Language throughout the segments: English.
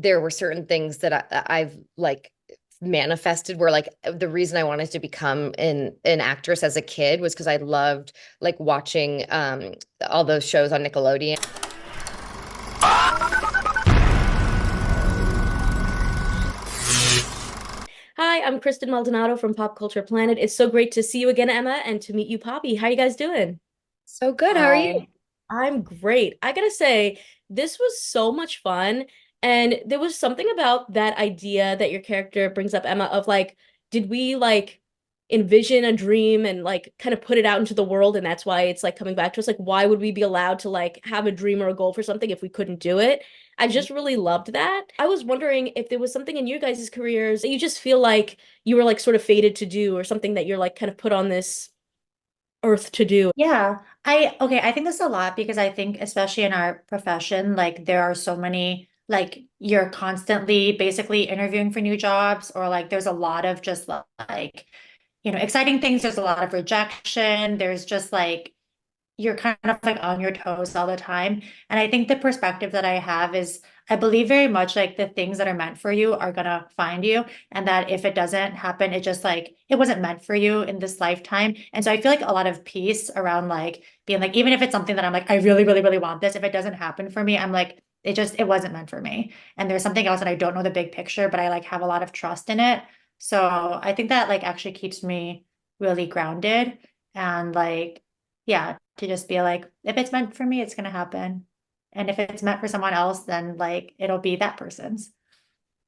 there were certain things that I've like manifested where like the reason I wanted to become an actress as a kid was because I loved like watching all those shows on Nickelodeon. Hi, I'm Kristen Maldonado from Pop Culture Planet. It's so great to see you again, Emma, and to meet you, Poppy. How you guys doing? So good. How are you? Hi. I'm great. I gotta say, this was so much fun. And there was something about that idea that your character brings up, Emma, of like, did we like envision a dream and like kind of put it out into the world? And that's why it's like coming back to us. Like, why would we be allowed to like have a dream or a goal for something if we couldn't do it? I just really loved that. I was wondering if there was something in your guys' careers that you just feel like you were like sort of fated to do, or something that you're like kind of put on this earth to do. Yeah, I think this a lot because I think especially in our profession, like there are so many like you're constantly basically interviewing for new jobs or like there's a lot of just like exciting things. There's a lot of rejection. There's just like you're kind of like on your toes all the time. And I think the perspective that I have is I believe very much like the things that are meant for you are gonna find you. And that if it doesn't happen, it just like it wasn't meant for you in this lifetime. And so I feel like a lot of peace around like being like, even if it's something that I'm like, I really, really, really want this, if it doesn't happen for me, I'm like, it wasn't meant for me. And there's something else that I don't know the big picture, but I like have a lot of trust in it. So I think that like actually keeps me really grounded and like yeah, to just be like, if it's meant for me, it's gonna happen. And if it's meant for someone else, then like it'll be that person's.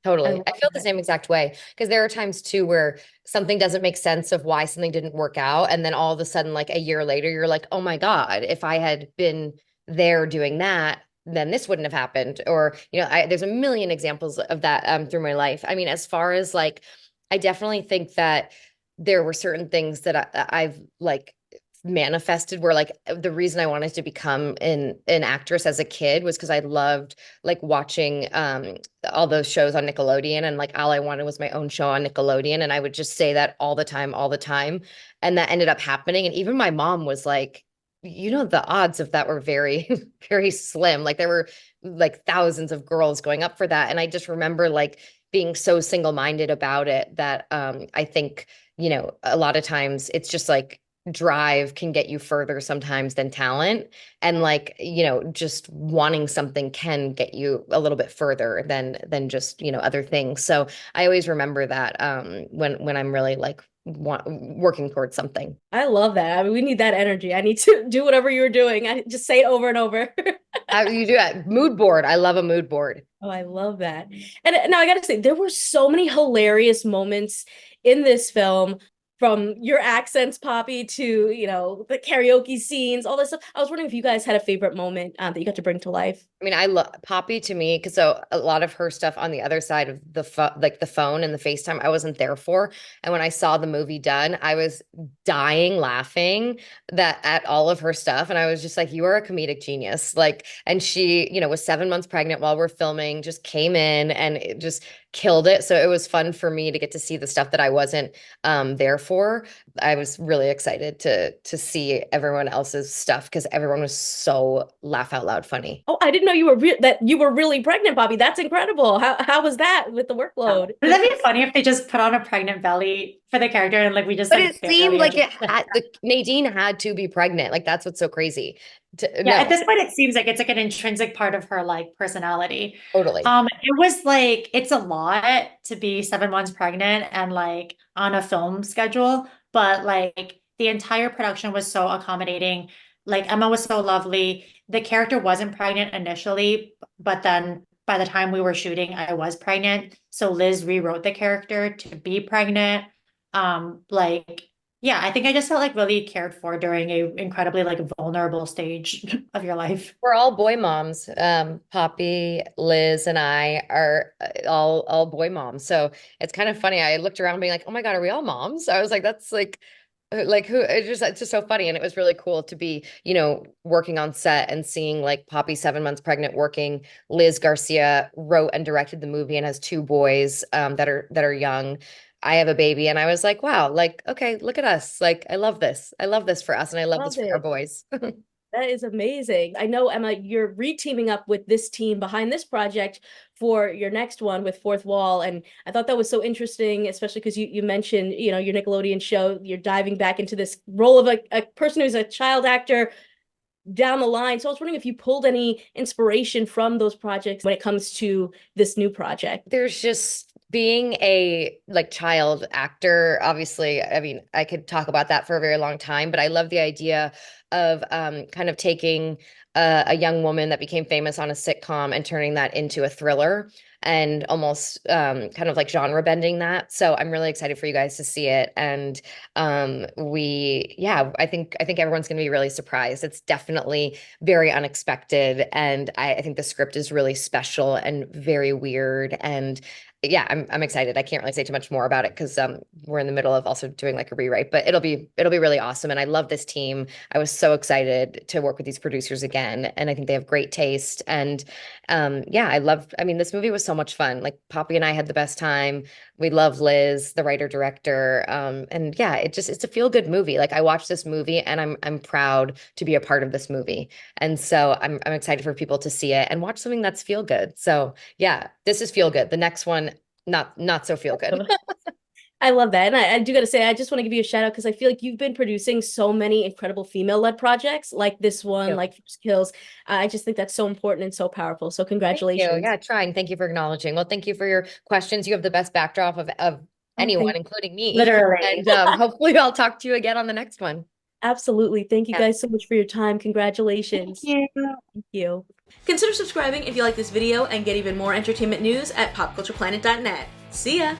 I Totally. love I feel the it. same exact way because there are times too where something doesn't make sense of why something didn't work out. And then all of a sudden, like a year later, you're like, oh my God, if I had been there doing that, then this wouldn't have happened. Or, there's a million examples of that through my life. I mean, as far as like, I definitely think that there were certain things that I've like manifested where like the reason I wanted to become an actress as a kid was because I loved like watching all those shows on Nickelodeon, and like all I wanted was my own show on Nickelodeon, and I would just say that all the time, and that ended up happening. And even my mom was like, the odds of that were very very slim. Like there were like thousands of girls going up for that, and I just remember like being so single-minded about it that I think a lot of times it's just like drive can get you further sometimes than talent, and like just wanting something can get you a little bit further than just other things. So I always remember that when I'm really like working towards something. I love that. I mean, we need that energy. I need to do whatever you're doing. I just say it over and over. You do that mood board. I love a mood board. Oh, I love that. And now I gotta say, there were so many hilarious moments in this film, from your accents, Poppy, to, the karaoke scenes, all this stuff. I was wondering if you guys had a favorite moment that you got to bring to life. I mean, I love Poppy to me because so a lot of her stuff on the other side of like the phone and the FaceTime, I wasn't there for. And when I saw the movie done, I was dying laughing that at all of her stuff. And I was just like, you are a comedic genius. Like, and she, was 7 months pregnant while we're filming, just came in and it just killed it. So it was fun for me to get to see the stuff that I wasn't there for. I was really excited to see everyone else's stuff because everyone was so laugh out loud funny. Oh, I didn't know that you were really pregnant, Poppy. That's incredible. How was that with the Yeah. workload? Would that be funny if they just put on a pregnant belly for the character and like we just But like it seemed barely like adjust? Nadine had to be pregnant. Like that's what's so crazy. Yeah, at No, this point it seems like it's like an intrinsic part of her like personality. totally. It was like it's a lot to be 7 months pregnant and like on a film schedule, but like the entire production was so accommodating. Like Emma was so lovely. The character wasn't pregnant initially, but then by the time we were shooting, I was pregnant. So Liz rewrote the character to be pregnant. Like yeah, I think I just felt like really cared for during a incredibly like vulnerable stage of your life. We're all boy moms. Poppy, Liz, and I are all boy moms. So it's kind of funny. I looked around being like, oh my God, are we all moms? I was like, that's like who it's just so funny. And it was really cool to be, working on set and seeing like Poppy 7 months pregnant working. Liz Garcia wrote and directed the movie and has two boys that are young. I have a baby, and I was like, wow, like, okay, look at us. Like, I love this. I love this for us, and I love this Love for our it. boys. That is amazing. I know, Emma, you're re-teaming up with this team behind this project for your next one with Fourth Wall. And I thought that was so interesting, especially because you mentioned, you know, your Nickelodeon show, you're diving back into this role of a person who's a child actor down the line. So I was wondering if you pulled any inspiration from those projects when it comes to this new project. There's just being a like child actor, obviously, I mean, I could talk about that for a very long time, but I love the idea of kind of taking a young woman that became famous on a sitcom and turning that into a thriller and almost kind of like genre bending that. So I'm really excited for you guys to see it. And yeah, I think everyone's going to be really surprised. It's definitely very unexpected, and I think the script is really special and very weird. And yeah, I'm excited. I can't really say too much more about it because we're in the middle of also doing like a rewrite, but it'll be really awesome. And I love this team. I was so excited to work with these producers again, and I think they have great taste. And yeah, I mean, this movie was so much fun. Like Poppy and I had the best time. We love Liz, the writer director. And yeah, it's a feel good movie. Like I watched this movie and I'm proud to be a part of this movie. And so I'm excited for people to see it and watch something that's feel good. So yeah, this is feel good. The next one, not so feel good. I love that. And I do got to say, I just want to give you a shout out because I feel like you've been producing so many incredible female-led projects like this one, Thank like First Kills. I just think that's so important and so powerful. So you. congratulations. Yeah, trying. Thank you for acknowledging. Well, thank you for your questions. You have the best backdrop of Oh, anyone, thank including me. Literally. And hopefully I'll talk to you again on the next one. Absolutely. Thank you Yeah. guys so much for your time. Thank Congratulations. you. Thank you. Consider subscribing if you like this video and get even more entertainment news at popcultureplanet.net. See ya!